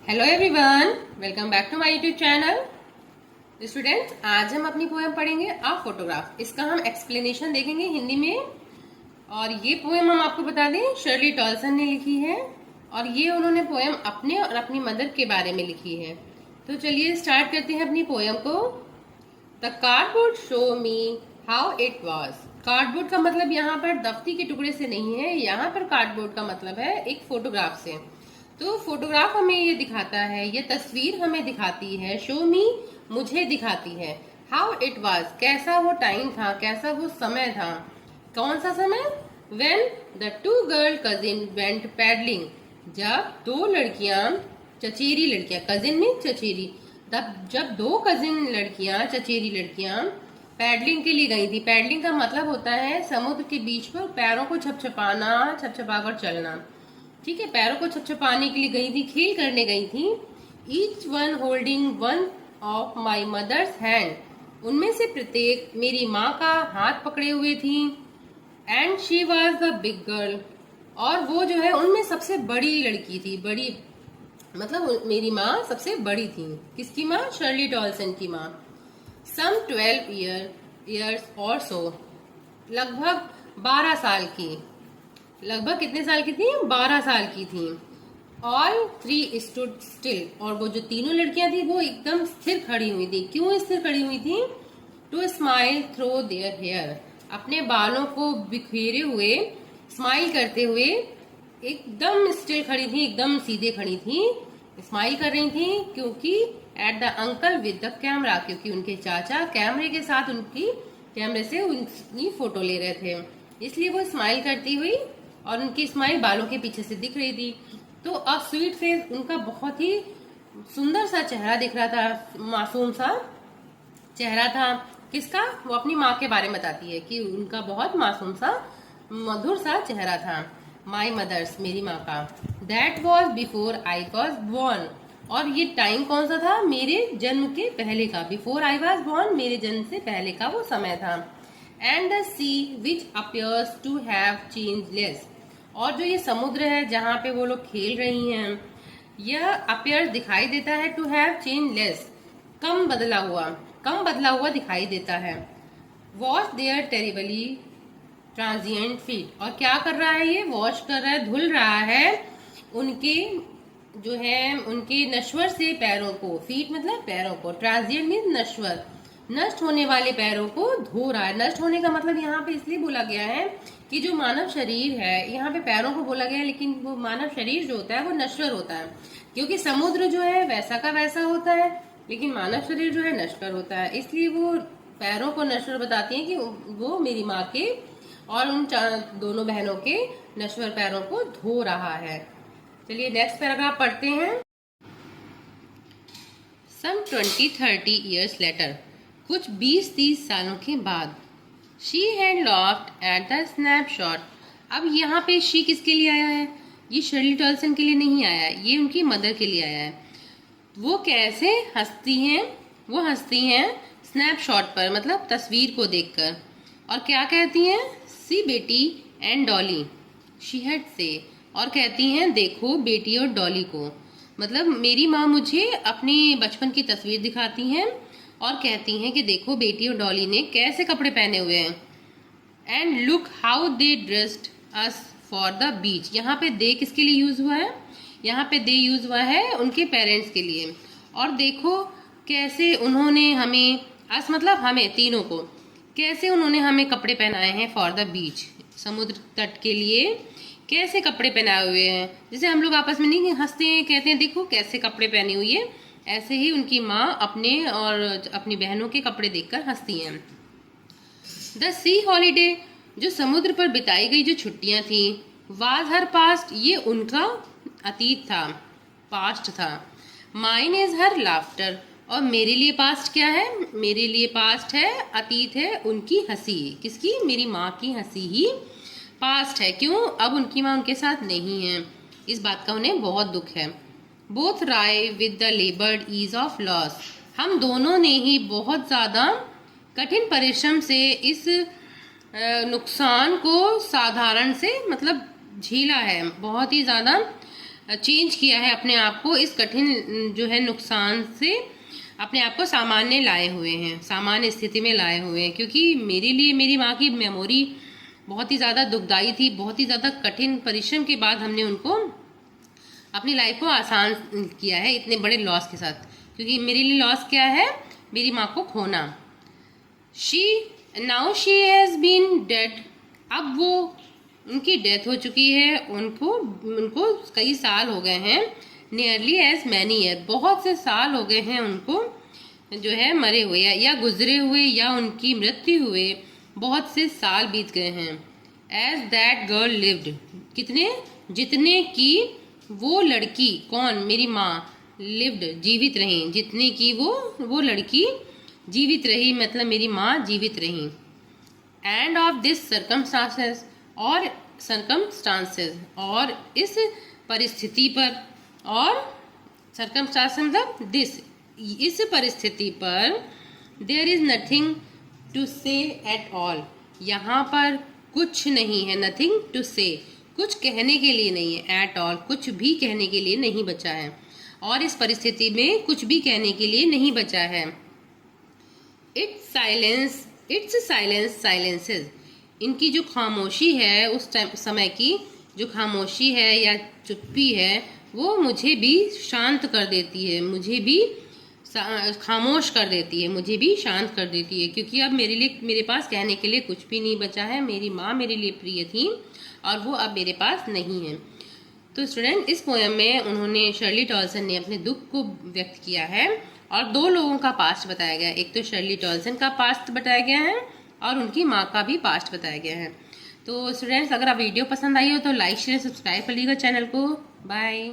Hello everyone, welcome back to my YouTube channel. Students, आज हम अपनी पोएम पढ़ेंगे अ फोटोग्राफ। इसका हम एक्सप्लेनेशन देखेंगे हिंदी में। और ये पोएम हम आपको बता दें, शर्ली टॉलसन ने लिखी है और ये उन्होंने पोएम अपने और अपनी मदर के बारे में लिखी है। तो चलिए स्टार्ट करते हैं अपनी पोएम को। The cardboard show me how it was. Cardboard का मतलब यहाँ पर दफ्ती के टुकड़े से नहीं है, यहाँ पर कार्डबोर्ड का मतलब है एक फोटोग्राफ से। तो फोटोग्राफ हमें ये दिखाता है, ये तस्वीर हमें दिखाती है। शो मी मुझे दिखाती है। हाउ इट वॉज कैसा वो टाइम था, कैसा वो समय था। कौन सा समय? When the two girl cousin went paddling. जब दो लड़कियां, चचेरी लड़कियां, कजिन में चचेरी, जब दो कजिन लड़कियां, चचेरी लड़कियां पैडलिंग के लिए गई थी। पैडलिंग का मतलब होता है समुद्र के बीच पर पैरों को छपछपाना, छपछपाकर चलना। ठीक है, पैरों को छपछपाने के लिए गई थी, खेल करने गई थी। Each one holding one of my mother's hand. उनमें से प्रत्येक मेरी माँ का हाथ पकड़े हुए थी। And she was the big girl. और वो जो है उनमें सबसे बड़ी लड़की थी। बड़ी मतलब मेरी माँ सबसे बड़ी थी। किसकी माँ? शर्ली टॉलसन की माँ। सम 12 ईयर्स और सो। लगभग 12 साल की। लगभग कितने साल की थी? 12 साल की थी। All three stood still. और वो जो तीनों लड़कियां थी वो एकदम स्थिर खड़ी हुई थी। क्यों स्थिर खड़ी हुई थी? To smile throw their hair. अपने बालों को बिखेरे हुए, स्माइल करते हुए एकदम स्टिल खड़ी थी, एकदम सीधे खड़ी थी। स्माइल कर रही थी क्योंकि at the uncle with the camera, क्योंकि उनके चाचा कैमरे के साथ उनकी कैमरे से उनकी फोटो ले रहे थे, इसलिए वो स्माइल करती हुई, और उनकी स्माइल बालों के पीछे से दिख रही थी। तो अ स्वीट फेस, उनका बहुत ही सुंदर सा चेहरा दिख रहा था, मासूम सा चेहरा था। किसका? वो अपनी माँ के बारे में बताती है कि उनका बहुत मासूम सा, मधुर सा चेहरा था। माई मदर्स, मेरी माँ का। That was before I was born. और ये टाइम कौन सा था? मेरे जन्म के पहले का। बिफोर आई वॉज बॉर्न, मेरे जन्म से पहले का वो समय था। And the sea which appears to have change less. और जो ये समुद्र है जहाँ पे वो लोग खेल रही हैं, यह अपियर दिखाई देता है टू हैव चेंज लेस, कम बदला हुआ दिखाई देता है। Wash their terribly transient feet. और क्या कर रहा है ये? वॉश कर रहा है, धुल रहा है उनके जो है उनके नश्वर से पैरों को। फीट मतलब पैरों को, ट्रांजिएंट मीन नश्वर, नष्ट होने वाले पैरों को धो रहा है। नष्ट होने का मतलब यहाँ पे इसलिए बोला गया है कि जो मानव शरीर है, यहाँ पे पैरों को बोला गया है, लेकिन वो मानव शरीर जो होता है वो नश्वर होता है, क्योंकि समुद्र जो है वैसा का वैसा होता है, लेकिन मानव शरीर जो है नश्वर होता है। इसलिए वो पैरों को नश्वर बताती है कि वो मेरी माँ के और उन दोनों बहनों के नश्वर पैरों को धो रहा है। चलिए नेक्स्ट पैराग्राफ पढ़ते हैं। सम 20-30 ईयर्स लेटर। कुछ 20-30 सालों के बाद। She had loft at the snapshot. अब यहाँ पे शी किसके लिए आया है? ये शर्ली टॉलसन के लिए नहीं आया है, ये उनकी मदर के लिए आया है। वो कैसे हंसती हैं? वो हंसती हैं स्नैपशॉट पर, मतलब तस्वीर को देखकर। और क्या कहती हैं? सी बेटी एंड डॉली, शी हैड से। और कहती हैं देखो बेटी और डॉली को, मतलब मेरी माँ मुझे अपने बचपन की तस्वीर दिखाती हैं और कहती हैं कि देखो बेटी और डॉली ने कैसे कपड़े पहने हुए हैं। And look how they dressed us for the beach. यहाँ पे दे किसके लिए यूज हुआ है? यहाँ पे दे यूज हुआ है उनके पेरेंट्स के लिए। और देखो कैसे उन्होंने हमें, अस मतलब हमें तीनों को, कैसे उन्होंने हमें कपड़े पहनाए हैं फॉर द बीच, समुद्र तट के लिए कैसे कपड़े पहनाए हुए हैं। जैसे हम लोग आपस में नहीं हंसते हैं, कहते हैं देखो कैसे कपड़े पहनी हुई है, ऐसे ही उनकी माँ अपने और अपनी बहनों के कपड़े देखकर हंसती हैं। द सी हॉलीडे, जो समुद्र पर बिताई गई जो छुट्टियां थी। वाज हर पास्ट, ये उनका अतीत था, पास्ट था। माइन इज हर लाफ्टर, और मेरे लिए पास्ट क्या है? मेरे लिए पास्ट है, अतीत है उनकी हंसी। किसकी? मेरी माँ की हंसी ही पास्ट है। क्यों? अब उनकी माँ उनके साथ नहीं है, इस बात का उन्हें बहुत दुख है। बोथ राय with the labored ease of loss. हम दोनों ने ही बहुत ज्यादा कठिन परिश्रम से इस नुकसान को साधारण से मतलब झेला है, बहुत ही ज्यादा चेंज किया है अपने आप को, इस कठिन जो है नुकसान से अपने आप को सामान्य लाए हुए हैं, सामान्य स्थिति में लाए हुए हैं। क्योंकि मेरे लिए मेरी माँ की मेमोरी बहुत ही ज़्यादा दुखदाई थी, बहुत ही ज़्यादा कठिन परिश्रम के बाद हमने उनको अपनी लाइफ को आसान किया है इतने बड़े लॉस के साथ। क्योंकि मेरे लिए लॉस क्या है, मेरी माँ को खोना। Now she has been dead, अब वो उनकी डेथ हो चुकी है, उनको कई साल हो गए हैं। नियरली एज मैनी ईयर, बहुत से साल हो गए हैं उनको जो है मरे हुए या गुजरे हुए या उनकी मृत्यु हुए, बहुत से साल बीत गए हैं। एज दैट गर्ल लिव्ड, कितने, जितने की वो लड़की, कौन, मेरी माँ, लिव्ड, जीवित रही, जितने की वो लड़की जीवित रही, मतलब मेरी माँ जीवित रही। एंड ऑफ दिस सर्कमस्टांसेस, और सर्कमस्टांसेस, और इस परिस्थिति पर, और सर्कमस्टांस मतलब दिस, इस परिस्थिति पर, देयर इज नथिंग टू से एट ऑल, यहाँ पर कुछ नहीं है, नथिंग टू से, कुछ कहने के लिए नहीं है, एट ऑल, कुछ भी कहने के लिए नहीं बचा है, और इस परिस्थिति में कुछ भी कहने के लिए नहीं बचा है। इट्स साइलेंस साइलेंसेस, इनकी जो खामोशी है, उस समय की जो खामोशी है या चुप्पी है, वो मुझे भी शांत कर देती है, मुझे भी खामोश कर देती है, मुझे भी शांत कर देती है। क्योंकि अब मेरे पास कहने के लिए कुछ भी नहीं बचा है। मेरी माँ मेरे लिए प्रिय थी और वो अब मेरे पास नहीं है। तो स्टूडेंट, इस पोएम में उन्होंने, शर्ली टॉल्सन ने अपने दुख को व्यक्त किया है और दो लोगों का पास्ट बताया गया है। एक तो शर्ली टॉल्सन का पास्ट बताया गया है और उनकी माँ का भी पास्ट बताया गया है। तो स्टूडेंट्स, अगर आप वीडियो पसंद आई हो तो लाइक शेयर सब्सक्राइब कर लीजिएगा चैनल को। बाय।